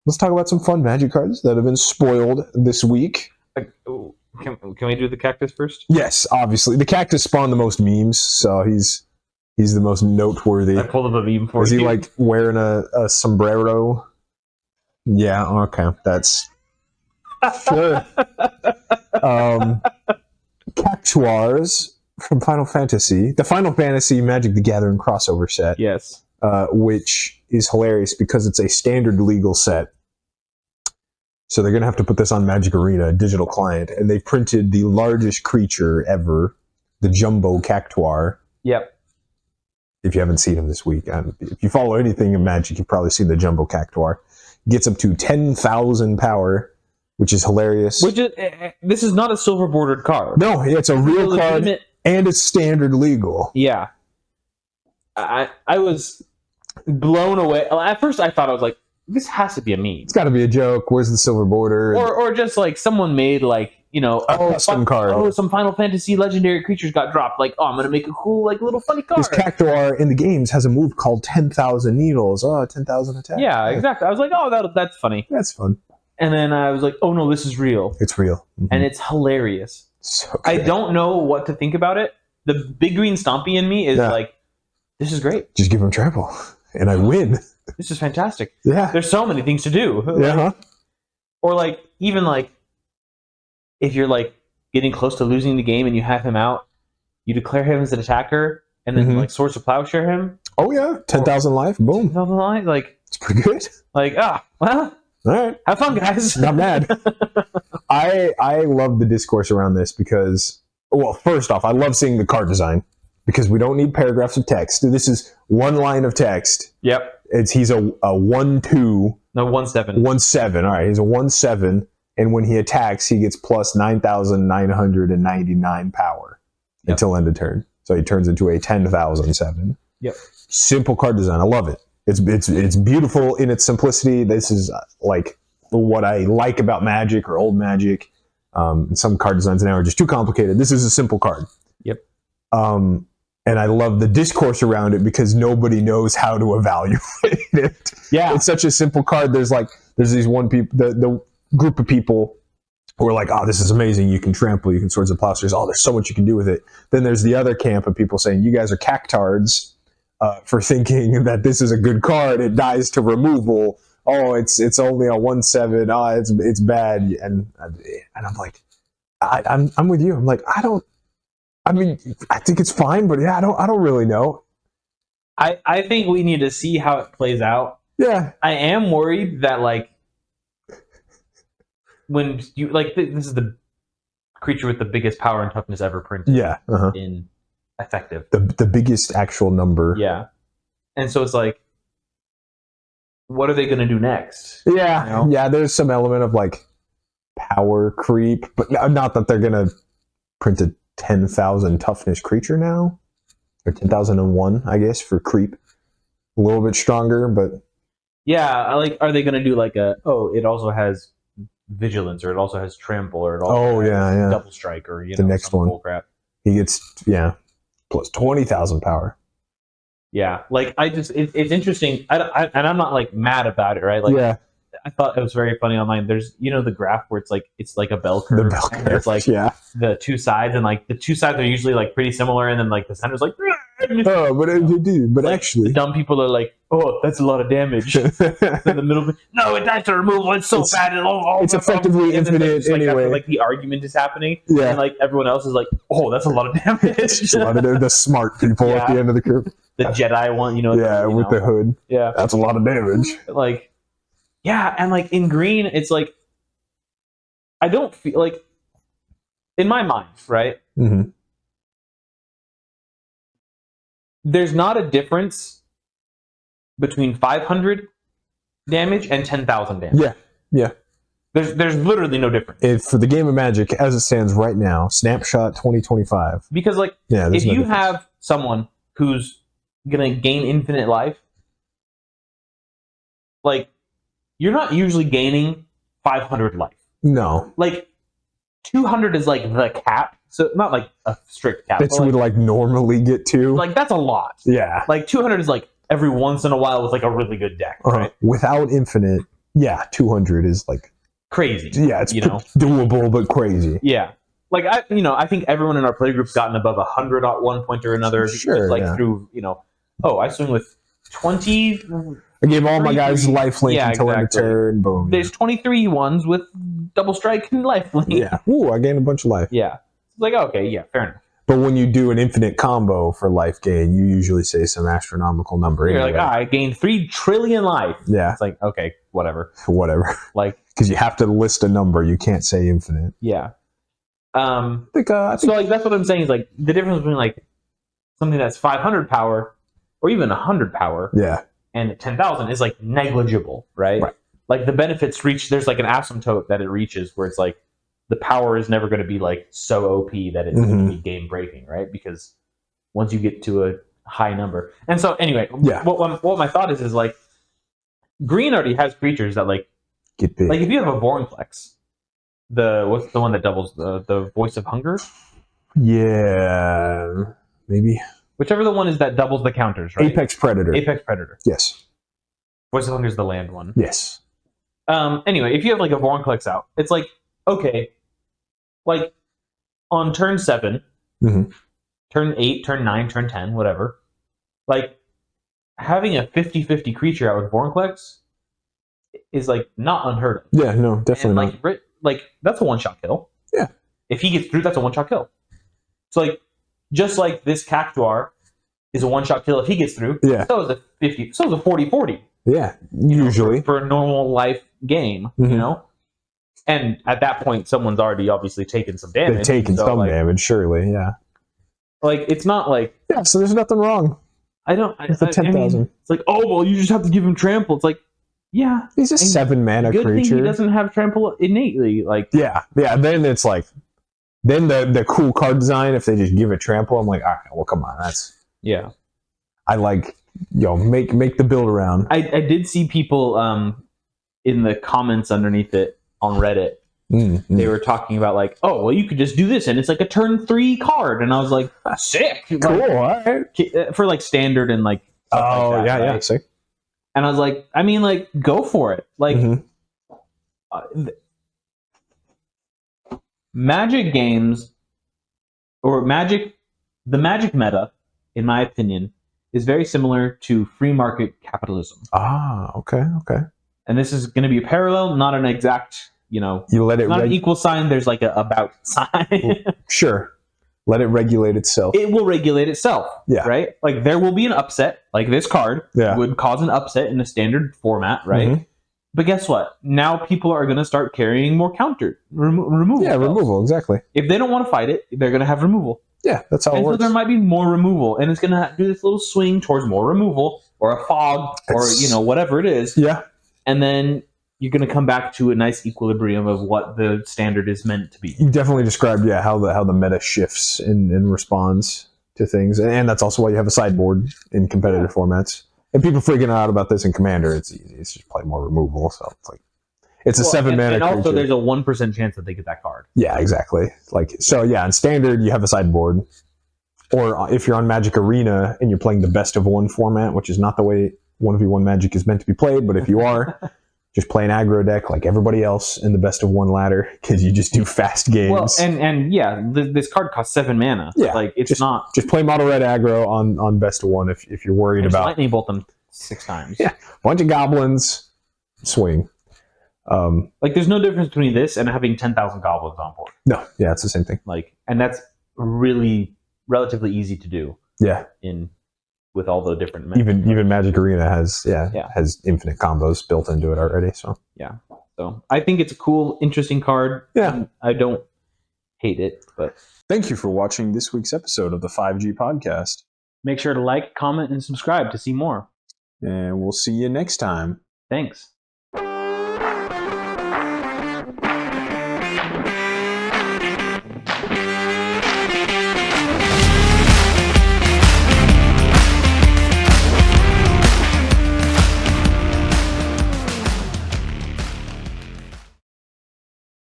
let's talk about some fun Magic cards that have been spoiled this week. Can we do the cactus first? Yes, obviously. The cactus spawned the most memes, so he's the most noteworthy. I pulled up a meme for you. Is he like wearing a sombrero? Yeah, okay. That's sure. Cactuars from Final Fantasy. The Final Fantasy Magic the Gathering crossover set. Yes. Which is hilarious because it's a standard legal set. So they're going to have to put this on Magic Arena, a digital client, and they've printed the largest creature ever, the Jumbo Cactuar. Yep. If you haven't seen him this week, if you follow anything in Magic, you've probably seen the Jumbo Cactuar. Gets up to 10,000 power, which is hilarious. This is not a silver bordered card. No, it's a real card, and it's standard legal. Yeah. I was blown away. At first, I thought, I was like, this has to be a meme. It's got to be a joke. Where's the silver border? Or just like someone made like, a custom card. Some Final Fantasy legendary creatures got dropped. Like, I'm going to make a cool, like, little funny card. This Cactuar in the games has a move called 10,000 Needles. 10,000 attack. Yeah, exactly. I was like, that's funny. That's fun. And then I was like, oh no, this is real. It's real. Mm-hmm. And it's hilarious. So I don't know what to think about it. The big green stompy in me is like, this is great. Just give him trample. And I win. This is fantastic. Yeah. There's so many things to do. Yeah. Or like, even like, if you're like getting close to losing the game and you have him out, you declare him as an attacker and then like Swords of Plowshare him. Oh yeah. 10,000 life. Boom. 10,000 life. Like, it's pretty good. Like, well, all right. Have fun, guys. Not mad. I love the discourse around this because, well, first off, I love seeing the card design because we don't need paragraphs of text. This is one line of text. Yep. He's a 1/2. No, 1/7. 1/7. All right. He's a 1/7. And when he attacks, he gets plus 9,999 power until end of turn. So he turns into a 10,007. Yep. Simple card design. I love it. It's beautiful in its simplicity. This is like what I like about Magic or old Magic. Some card designs now are just too complicated. This is a simple card. Yep. And I love the discourse around it because nobody knows how to evaluate it. Yeah. It's such a simple card. There's these the group of people who are like, oh, this is amazing. You can trample, you can Swords of Plowshares. Oh, there's so much you can do with it. Then there's the other camp of people saying, you guys are cactards for thinking that this is a good card. It dies to removal. Oh, it's only a 1/7. Oh, it's bad. And I'm like, I'm with you. I'm like, I think it's fine, but yeah, I don't really know. I think we need to see how it plays out. Yeah. I am worried that like when you like this is the creature with the biggest power and toughness ever printed. Yeah. In effective. The biggest actual number. Yeah. And so it's like, what are they going to do next? Yeah. You know? Yeah. There's some element of like power creep, but not that they're going to print a 10,000 toughness creature now, or 10,001, I guess, for creep. A little bit stronger, but yeah, are they going to do like it also has vigilance, or it also has trample, or it also has double strike, or the next one. Crap. He gets plus 20,000 power. Yeah, like it's interesting. I'm not like mad about it, right? Like, yeah. I thought it was very funny online. There's the graph where it's like a bell curve. The bell curve. It's like the two sides, and like the two sides are usually like pretty similar, and then like the center's like. Oh, but like, actually, the dumb people are like, "Oh, that's a lot of damage." In the middle, no, it dies to removal. It's so bad. It's effectively infinite anyway. Like the argument is happening, and like everyone else is like, "Oh, that's a lot of damage." It's a lot of the smart people at the end of the curve. The Jedi one, with the hood. Yeah, that's a lot of damage. Like, yeah, and like in green, it's like I don't feel like in my mind, right? Mm-hmm. There's not a difference between 500 damage and 10,000 damage. Yeah. There's literally no difference. For the game of Magic, as it stands right now, snapshot 2025. Because like, if you have someone who's gonna gain infinite life, like, you're not usually gaining 500 life. No. Like, 200 is like the cap. So not like a strict cap. That you would like normally get to. Like that's a lot. Yeah. Like 200 is like every once in a while with like a really good deck, right? Without infinite, Yeah, 200 is like crazy. Yeah, it's doable but crazy. Yeah, like I think everyone in our play group's gotten above 100 at one point or another. Sure, just through I swing with 20. I gave all my guys lifelink until end of turn. Boom. There's 23 ones with double strike and lifelink. Yeah. Ooh, I gained a bunch of life. Yeah. It's like, okay, yeah, fair enough. But when you do an infinite combo for life gain, you usually say some astronomical number. You're like, I gained 3 trillion life. Yeah. It's like, okay, whatever. Whatever. Like, because you have to list a number. You can't say infinite. Yeah. I think so like that's what I'm saying is like the difference between like something that's 500 power or even 100 power. Yeah. And 10,000 is like negligible, right? Like the benefits there's like an asymptote that it reaches where it's like the power is never going to be like so OP that it's going to be game breaking, right? Because once you get to a high number. And so anyway, what my thought is like green already has creatures that like get big. Like if you have a Vornplex, what's the one that doubles the Voice of Hunger? Yeah, maybe. Whichever the one is that doubles the counters, right? Apex Predator. Apex Predator. Yes. Voice of Hunger is the land one. Yes. Anyway, if you have like a Vornplex out, it's like, okay, like on turn 7, turn 8, turn 9, turn 10, whatever, like having a 50-50 creature out with Vornplex is like not unheard of. Yeah, no, definitely not. Like that's a one-shot kill. Yeah. If he gets through, that's a one-shot kill. So like, just like this Cactuar is a one-shot kill if he gets through. Yeah. So is a 50. So is a 40-40. Yeah, usually for a normal life game, you know. And at that point, someone's already obviously taken some damage. They've taken some damage, surely. Yeah. Like it's not like so there's nothing wrong. I don't. With the 10,000. It's like, oh well, you just have to give him trample. It's like, yeah, he's a 7 mana good creature. Thing he doesn't have trample innately. Like yeah. Then it's like, then the cool card design. If they just give it trample, I'm like, all right, well, come on, that's I like make the build around. I did see people in the comments underneath it on Reddit. They were talking about like, oh well, you could just do this and it's like a turn 3 card, and I was like, sick, cool, all right, for like standard and like like that, yeah, sick. And I was like, I mean, like, go for it. Like, Magic games, or the Magic meta, in my opinion, is very similar to free market capitalism. Ah, okay. And this is going to be a parallel, not an exact, you let it not an equal sign. There's like a about sign. Sure. Let it regulate itself. It will regulate itself. Yeah. Right? Like there will be an upset. Like this card would cause an upset in a standard format, right? But guess what? Now people are going to start carrying more removal. Yeah, removal, exactly. If they don't want to fight it, they're going to have removal. Yeah, that's how it works. So there might be more removal, and it's going to do this little swing towards more removal, or a fog, or whatever it is. Yeah. And then you're going to come back to a nice equilibrium of what the standard is meant to be. You definitely described, how the meta shifts in response to things, and that's also why you have a sideboard in competitive formats. And people freaking out about this in Commander, it's easy. It's just play more removal, so it's like it's a 7 mana and also creature. There's a 1% chance that they get that card. Yeah, exactly. Like so, in Standard you have a sideboard, or if you're on Magic Arena and you're playing the best of 1 format, which is not the way 1v1 Magic is meant to be played, but if you are. Just play an aggro deck like everybody else in the best of 1 ladder because you just do fast games. Well, and this card costs 7 mana. Yeah, like it's not just play mono red aggro on best of 1 if you're worried about lightning bolt them 6 times. Yeah, bunch of goblins, swing. Like there's no difference between this and having 10,000 goblins on board. No, yeah, it's the same thing. Like, and that's really relatively easy to do. Yeah, with all the different even Magic Arena has infinite combos built into it already. So I think it's a cool, interesting card. Yeah, I don't hate it, but thank you for watching this week's episode of the 5G podcast. Make sure to like, comment, and subscribe to see more. And we'll see you next time. Thanks.